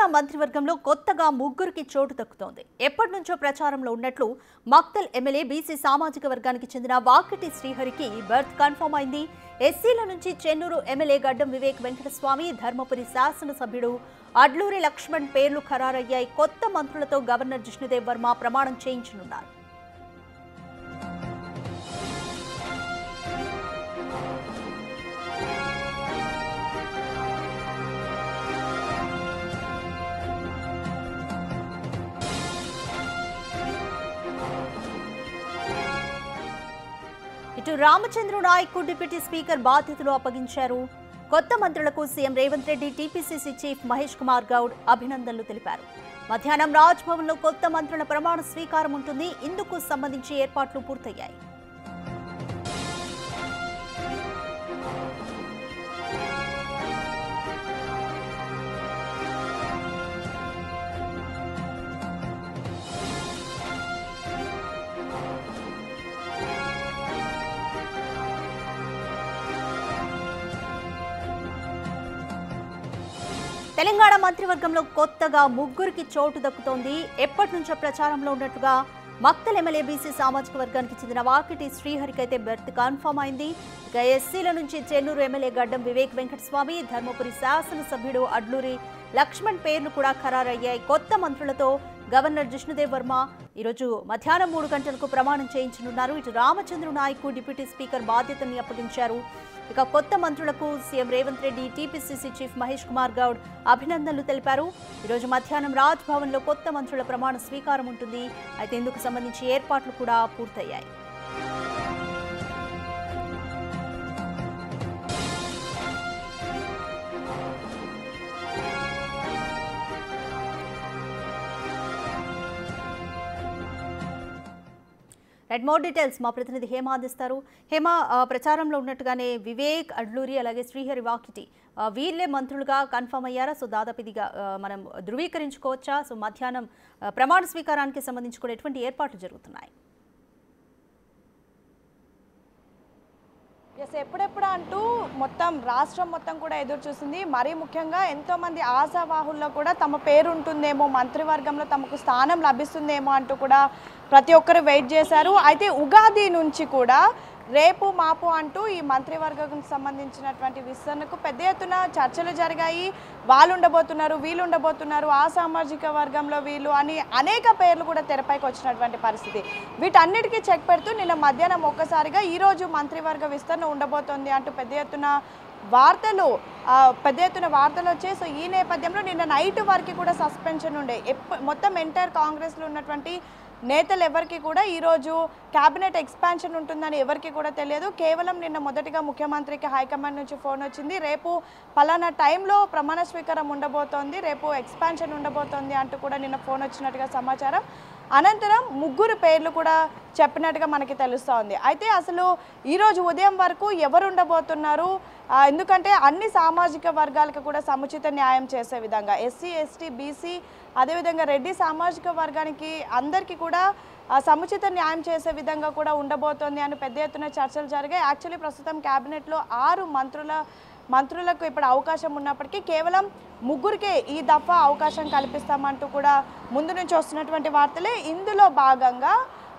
తెలంగాణ మంత్రివర్గంలో కొత్తగా ముగ్గురికి చోటు దక్కుతోంది. ఎప్పటి నుంచో ప్రచారంలో ఉన్నట్లు మక్తల్ ఎమ్మెల్యే బీసీ సామాజిక వర్గానికి చెందిన వాకిటి శ్రీహరికి బర్త్ కన్ఫర్మ్ అయింది. ఎస్సీల నుంచి చెన్నూరు ఎమ్మెల్యే గడ్డం వివేక్ వెంకటస్వామి, ధర్మపురి శాసనసభ్యుడు అడ్లూరి లక్ష్మణ్ పేర్లు ఖరారయ్యాయి. కొత్త మంత్రులతో గవర్నర్ జిష్ణుదేవ్ వర్మ ప్రమాణం చేయించనున్నారు. ఇటు రామచంద్ర నాయక్ డిప్యూటీ స్పీకర్ బాధ్యతలు అప్పగించారు. కొత్త మంత్రులకు CM Revanth Reddy, TPCC chief Mahesh Kumar Goud అభినందనలు తెలిపారు. మధ్యాహ్నం రాజ్ భవన్ లో కొత్త మంత్రుల ప్రమాణ స్వీకారం ఉంటుంది. ఇందుకు సంబంధించి ఏర్పాట్లు పూర్తయ్యాయి. తెలంగాణ మంత్రివర్గంలో కొత్తగా ముగ్గురికి చోటు దక్కుతోంది. ఎప్పటి నుంచో ప్రచారంలో ఉన్నట్లుగా మక్తల్ ఎమ్మెల్యే బీసీ సామాజిక వర్గానికి చెందిన వాకిటి శ్రీహరికి అయితే బెర్త్ కన్ఫర్మ్ అయింది. ఇక ఎస్సీల నుంచి చెన్నూరు ఎమ్మెల్యే గడ్డం వివేక్ వెంకటస్వామి, ధర్మపురి శాసనసభ్యుడు అడ్లూరి లక్ష్మణ్ పేర్లు కూడా ఖరారయ్యాయి. కొత్త మంత్రులతో గవర్నర్ జిష్ణుదేవ్ వర్మ ఈరోజు మధ్యాహ్నం 3 గంటలకు ప్రమాణం చేయించనున్నారు. ఇటు రామచంద్ర నాయక్ డిప్యూటీ స్పీకర్ బాధ్యతల్ని అప్పగించారు. ఇక కొత్త మంత్రులకు CM Revanth Reddy, TPCC chief Mahesh Kumar Goud అభినందనలు తెలిపారు. ఈరోజు మధ్యాహ్నం రాజ్ భవన్ లో కొత్త మంత్రుల ప్రమాణ స్వీకారం ఉంటుంది. అయితే ఇందుకు సంబంధించి ఏర్పాట్లు కూడా పూర్తయ్యాయి. మోర్ డీటెయిల్స్ మా ప్రతినిధి హేమ అందిస్తారు. హేమ, ప్రచారంలో ఉన్నట్టుగానే వివేక్, అడ్లూరి అలాగే శ్రీహరి వాకిటి వీళ్ళే మంత్రులుగా కన్ఫర్మ్ అయ్యారా? సో దాదాపు ఇదిగా మనం ధృవీకరించుకోవచ్చా? సో మధ్యాహ్నం ప్రమాణ స్వీకారానికి సంబంధించి కూడా ఎటువంటి ఏర్పాట్లు జరుగుతున్నాయి? ఎప్పుడెప్పుడు అంటూ మొత్తం రాష్ట్రం మొత్తం కూడా ఎదురు చూసింది. మరీ ముఖ్యంగా ఎంతోమంది ఆశావాహుల్లో కూడా తమ పేరు ఉంటుందేమో, మంత్రివర్గంలో తమకు స్థానం లభిస్తుందేమో అంటూ కూడా ప్రతి ఒక్కరు వెయిట్ చేశారు. అయితే ఉగాది నుంచి కూడా రేపు మాపు అంటూ ఈ మంత్రివర్గం సంబంధించినటువంటి విస్తరణకు పెద్ద ఎత్తున చర్చలు జరిగాయి. వాళ్ళు ఉండబోతున్నారు, వీళ్ళు ఉండబోతున్నారు, ఆ సామాజిక వర్గంలో వీళ్ళు అని అనేక పేర్లు కూడా తెరపైకి వచ్చినటువంటి పరిస్థితి. వీటన్నిటికీ చెక్ పెడుతూ నిన్న మధ్యాహ్నం ఒక్కసారిగా ఈరోజు మంత్రివర్గ విస్తరణ ఉండబోతోంది అంటూ పెద్ద ఎత్తున వార్తలు వచ్చాయి. సో ఈ నేపథ్యంలో నిన్న నైట్ వరకు కూడా సస్పెన్షన్ ఉండే మొత్తం ఎంటైర్ కాంగ్రెస్లో ఉన్నటువంటి నేతలు ఎవరికి కూడా ఈరోజు క్యాబినెట్ ఎక్స్పాన్షన్ ఉంటుందని ఎవరికి కూడా తెలియదు. కేవలం నిన్న మొదటిగా ముఖ్యమంత్రికి హైకమాండ్ నుంచి ఫోన్ వచ్చింది, రేపు పలానా టైంలో ప్రమాణ స్వీకారం ఉండబోతోంది, రేపు ఎక్స్పాన్షన్ ఉండబోతోంది అంటూ కూడా నిన్న ఫోన్ వచ్చినట్టుగా సమాచారం. అనంతరం ముగ్గురు పేర్లు కూడా చెప్పినట్టుగా మనకి తెలుస్తూ ఉంది. అయితే అసలు ఈరోజు ఉదయం వరకు ఎవరు ఉండబోతున్నారు, ఎందుకంటే అన్ని సామాజిక వర్గాలకు కూడా సముచిత న్యాయం చేసే విధంగా ఎస్సీ, ఎస్టీ, బీసీ, అదేవిధంగా రెడ్డి సామాజిక వర్గానికి అందరికీ కూడా సముచిత న్యాయం చేసే విధంగా కూడా ఉండబోతోంది అని పెద్ద ఎత్తున చర్చలు జరిగాయి. యాక్చువల్లీ ప్రస్తుతం క్యాబినెట్లో 6 మంత్రులకు ఇప్పుడు అవకాశం ఉన్నప్పటికీ కేవలం ముగ్గురికే ఈ దఫా అవకాశం కల్పిస్తామంటూ కూడా ముందు నుంచి వస్తున్నటువంటి వార్తలే. ఇందులో భాగంగా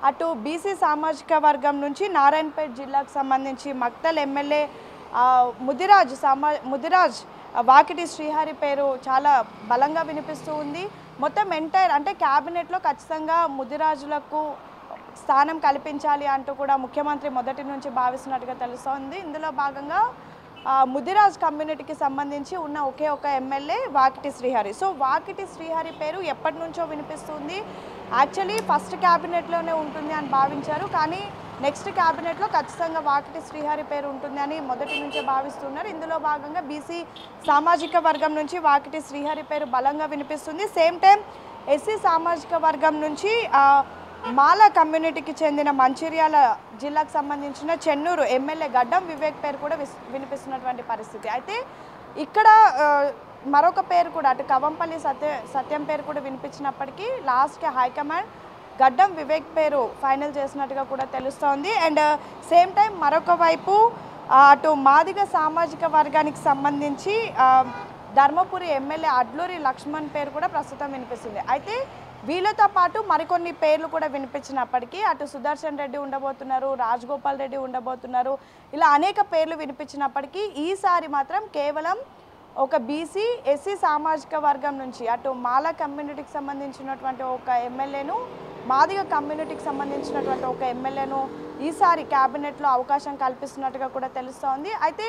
అటు బీసీ సామాజిక వర్గం నుంచి నారాయణపేట జిల్లాకు సంబంధించి మక్తల్ ఎమ్మెల్యే ముదిరాజ్ వాకిటి శ్రీహరి పేరు చాలా బలంగా వినిపిస్తూ ఉంది. మొత్తం ఎంటైర్ అంటే క్యాబినెట్లో ఖచ్చితంగా ముదిరాజులకు స్థానం కల్పించాలి అంటూ కూడా ముఖ్యమంత్రి మొదటి నుంచి భావిస్తున్నట్టుగా తెలుస్తోంది. ఇందులో భాగంగా ముదిరాజ్ కమ్యూనిటీకి సంబంధించి ఉన్న ఒకే ఒక ఎమ్మెల్యే వాకిటి శ్రీహరి. సో వాకిటి శ్రీహరి పేరు ఎప్పటి నుంచో వినిపిస్తుంది. యాక్చువల్లీ ఫస్ట్ క్యాబినెట్లోనే ఉంటుంది అని భావించారు, కానీ నెక్స్ట్ క్యాబినెట్లో ఖచ్చితంగా వాకిటి శ్రీహరి పేరు ఉంటుంది అని మొదటి నుంచే భావిస్తున్నారు. ఇందులో భాగంగా బీసీ సామాజిక వర్గం నుంచి వాకిటి శ్రీహరి పేరు బలంగా వినిపిస్తుంది. సేమ్ టైం ఎస్సీ సామాజిక వర్గం నుంచి మాల కమ్యూనిటీకి చెందిన మంచిర్యాల జిల్లాకు సంబంధించిన చెన్నూరు ఎమ్మెల్యే గడ్డం వివేక్ పేరు కూడా వినిపిస్తున్నటువంటి పరిస్థితి. అయితే ఇక్కడ మరొక పేరు కూడా అటు కవంపల్లి సత్యం పేరు కూడా వినిపించినప్పటికీ లాస్ట్కి హైకమాండ్ గడ్డం వివేక్ పేరు ఫైనల్ చేసినట్టుగా కూడా తెలుస్తోంది. అండ్ సేమ్ టైం మరొక వైపు అటు మాదిగ సామాజిక వర్గానికి సంబంధించి ధర్మపురి ఎమ్మెల్యే అడ్లూరి లక్ష్మణ్ పేరు కూడా ప్రస్తుతం వినిపిస్తుంది. అయితే వీళ్ళతో పాటు మరికొన్ని పేర్లు కూడా వినిపించినప్పటికీ అటు సుదర్శన్ రెడ్డి ఉండబోతున్నారు, రాజగోపాల్ రెడ్డి ఉండబోతున్నారు, ఇలా అనేక పేర్లు వినిపించినప్పటికీ ఈసారి మాత్రం కేవలం ఒక బీసీ ఎస్సీ సామాజిక వర్గం నుంచి అటు మాల కమ్యూనిటీకి సంబంధించినటువంటి ఒక ఎమ్మెల్యేను, మాదిగ కమ్యూనిటీకి సంబంధించినటువంటి ఒక ఎమ్మెల్యేను ఈసారి క్యాబినెట్లో అవకాశం కల్పిస్తున్నట్టుగా కూడా తెలుస్తోంది. అయితే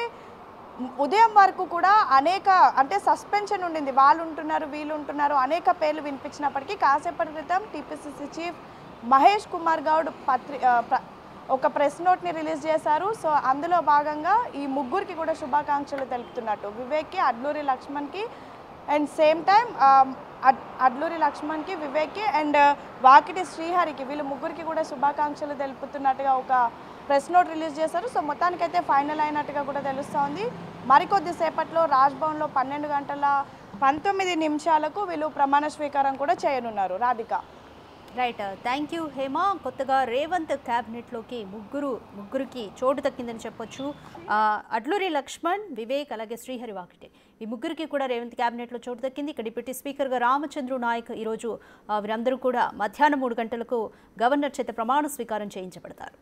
ఉదయం వరకు కూడా అనేక అంటే సస్పెన్షన్ ఉండింది, వాళ్ళు ఉంటున్నారు వీళ్ళు ఉంటున్నారు అనేక పేర్లు వినిపించినప్పటికీ కాసేపటి క్రితం టీపీసీసీ చీఫ్ మహేష్ కుమార్ గౌడ్ ఒక ప్రెస్ నోట్ని రిలీజ్ చేశారు. సో అందులో భాగంగా ఈ ముగ్గురికి కూడా శుభాకాంక్షలు తెలుపుతున్నట్టు వివేక్కి, అడ్లూరి లక్ష్మణ్కి అండ్ సేమ్ టైం అడ్లూరి లక్ష్మణ్కి, వివేక్కి అండ్ వాకిటి శ్రీహరికి వీళ్ళు ముగ్గురికి కూడా శుభాకాంక్షలు తెలుపుతున్నట్టుగా ఒక ప్రెస్ నోట్ రిలీజ్ చేశారు. సో మొత్తానికైతే ఫైనల్ అయినట్టుగా కూడా తెలుస్తోంది. మరికొద్ది సేపట్లో రాజ్భవన్లో 12:19 వీళ్ళు ప్రమాణ స్వీకారం కూడా చేయనున్నారు. Radhika. Right, thank you Hema. కొత్తగా రేవంత్ క్యాబినెట్లోకి ముగ్గురికి చోటు దక్కిందని చెప్పొచ్చు. అడ్లూరి లక్ష్మణ్, వివేక్ అలాగే శ్రీహరి వాకిటే ఈ ముగ్గురికి కూడా రేవంత్ క్యాబినెట్లో చోటు దక్కింది. ఇక్కడ డిప్యూటీ స్పీకర్గా రామచంద్రు నాయక్ ఈరోజు వీరందరూ కూడా మధ్యాహ్నం 3 గంటలకు గవర్నర్ చేత ప్రమాణ స్వీకారం చేయించబడతారు.